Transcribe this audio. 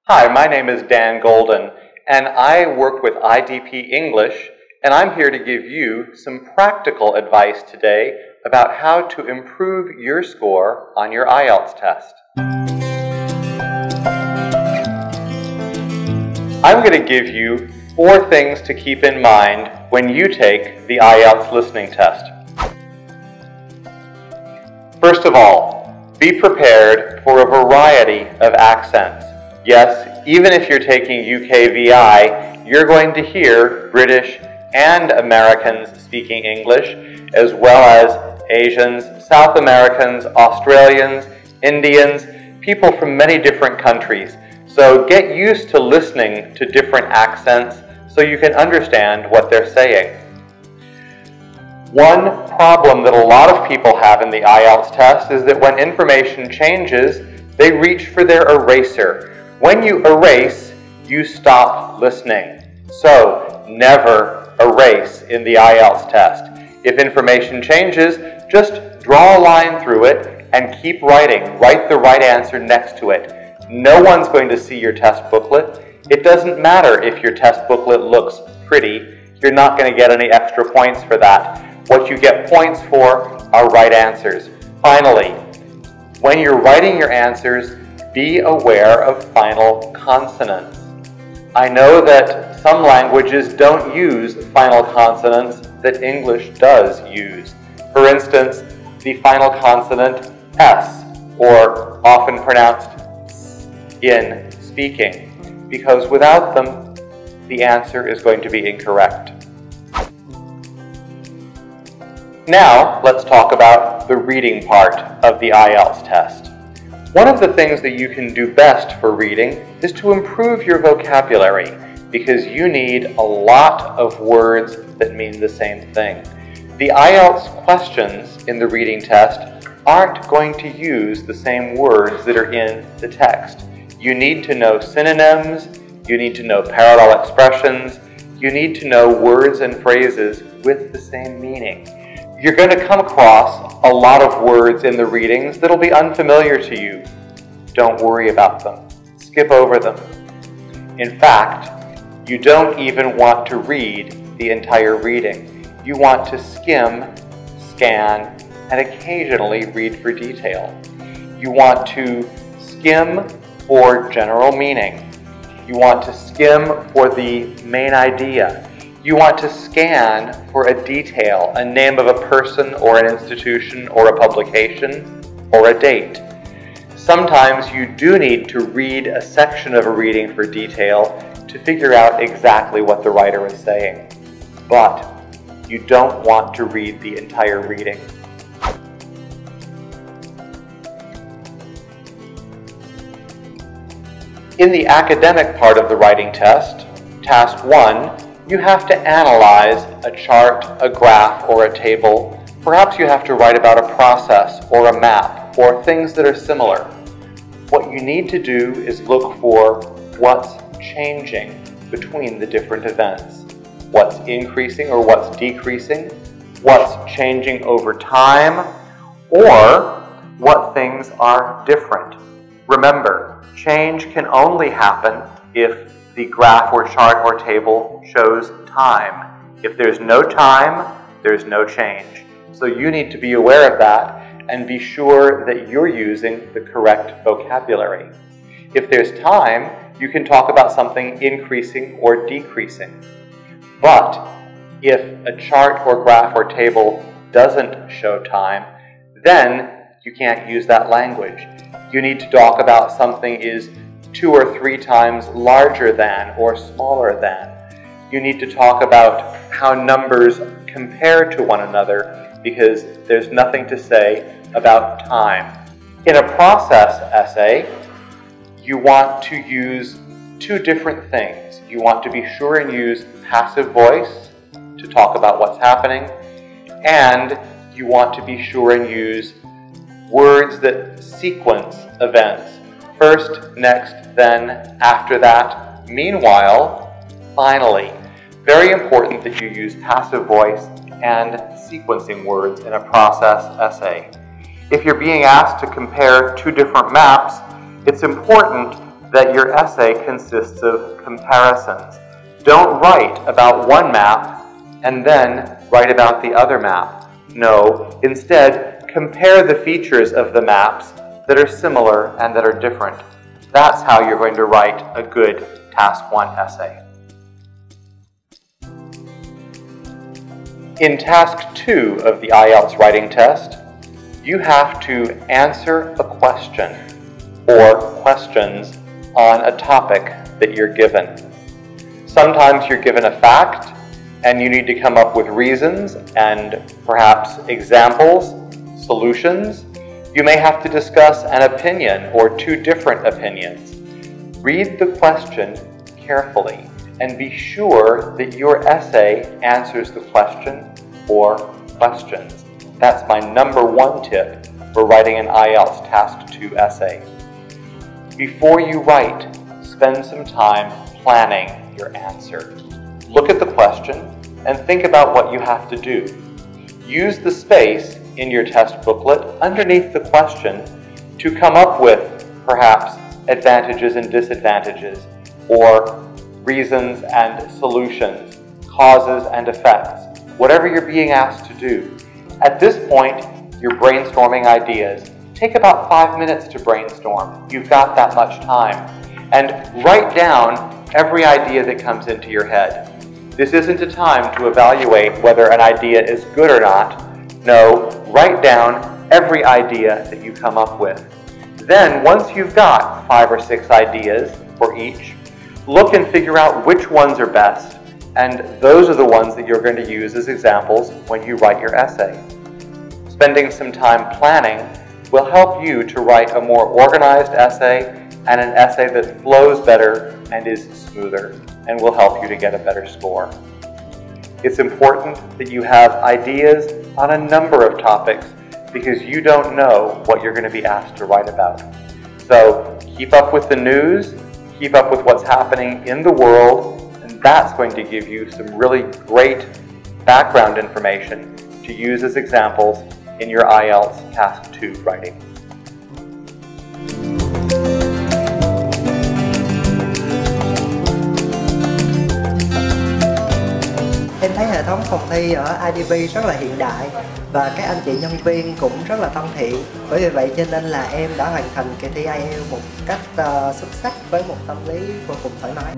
Hi, my name is Dan Golden, and I work with IDP English, and I'm here to give you some practical advice today about how to improve your score on your IELTS test. I'm going to give you 4 things to keep in mind when you take the IELTS listening test. First of all, be prepared for a variety of accents. Yes, even if you're taking UKVI, you're going to hear British and Americans speaking English, as well as Asians, South Americans, Australians, Indians, people from many different countries. So get used to listening to different accents so you can understand what they're saying. One problem that a lot of people have in the IELTS test is that when information changes, they reach for their eraser. When you erase, you stop listening. So never erase in the IELTS test. If information changes, just draw a line through it and keep writing. Write the right answer next to it. No one's going to see your test booklet. It doesn't matter if your test booklet looks pretty. You're not going to get any extra points for that. What you get points for are right answers. Finally, when you're writing your answers, be aware of final consonants. I know that some languages don't use final consonants that English does use. For instance, the final consonant S, or often pronounced S in speaking, because without them, the answer is going to be incorrect. Now, let's talk about the reading part of the IELTS test. One of the things that you can do best for reading is to improve your vocabulary, because you need a lot of words that mean the same thing. The IELTS questions in the reading test aren't going to use the same words that are in the text. You need to know synonyms, you need to know parallel expressions, you need to know words and phrases with the same meaning. You're going to come across a lot of words in the readings that'll be unfamiliar to you. Don't worry about them. Skip over them. In fact, you don't even want to read the entire reading. You want to skim, scan, and occasionally read for detail. You want to skim for general meaning. You want to skim for the main idea. You want to scan for a detail, a name of a person or an institution or a publication or a date. Sometimes you do need to read a section of a reading for detail to figure out exactly what the writer is saying. But you don't want to read the entire reading. In the academic part of the writing test, Task 1, you have to analyze a chart, a graph, or a table. Perhaps you have to write about a process or a map or things that are similar. What you need to do is look for what's changing between the different events. What's increasing or what's decreasing, what's changing over time, or what things are different. Remember, change can only happen if the graph or chart or table shows time. If there's no time, there's no change. So you need to be aware of that and be sure that you're using the correct vocabulary. If there's time, you can talk about something increasing or decreasing. But if a chart or graph or table doesn't show time, then you can't use that language. You need to talk about something is 2 or 3 times larger than or smaller than. You need to talk about how numbers compare to one another, because there's nothing to say about time. In a process essay, you want to use 2 different things. You want to be sure and use passive voice to talk about what's happening, and you want to be sure and use words that sequence events. First, next, then, after that, meanwhile, finally. Very important that you use passive voice and sequencing words in a process essay. If you're being asked to compare 2 different maps, it's important that your essay consists of comparisons. Don't write about one map and then write about the other map. No, instead, compare the features of the maps that are similar and that are different. That's how you're going to write a good Task 1 essay. In Task 2 of the IELTS writing test, you have to answer a question or questions on a topic that you're given. Sometimes you're given a fact and you need to come up with reasons and perhaps examples, solutions. You may have to discuss an opinion or two different opinions. Read the question carefully and be sure that your essay answers the question or questions. That's my number one tip for writing an IELTS Task 2 essay. Before you write, spend some time planning your answer. Look at the question and think about what you have to do. Use the space in your test booklet underneath the question to come up with perhaps advantages and disadvantages, or reasons and solutions, causes and effects, whatever you're being asked to do. At this point, you're brainstorming ideas. Take about 5 minutes to brainstorm. You've got that much time. And write down every idea that comes into your head. This isn't a time to evaluate whether an idea is good or not. No, write down every idea that you come up with. Then, once you've got 5 or 6 ideas for each, look and figure out which ones are best, and those are the ones that you're going to use as examples when you write your essay. Spending some time planning will help you to write a more organized essay and an essay that flows better and is smoother, and will help you to get a better score. It's important that you have ideas on a number of topics because you don't know what you're going to be asked to write about. So keep up with the news, keep up with what's happening in the world, and that's going to give you some really great background information to use as examples in your IELTS Task 2 writing. Em thấy hệ thống phòng thi ở IDP rất là hiện đại và các anh chị nhân viên cũng rất là thân thiện. Bởi vì vậy cho nên là em đã hoàn thành kỳ thi IELTS một cách xuất sắc với một tâm lý vô cùng thoải mái.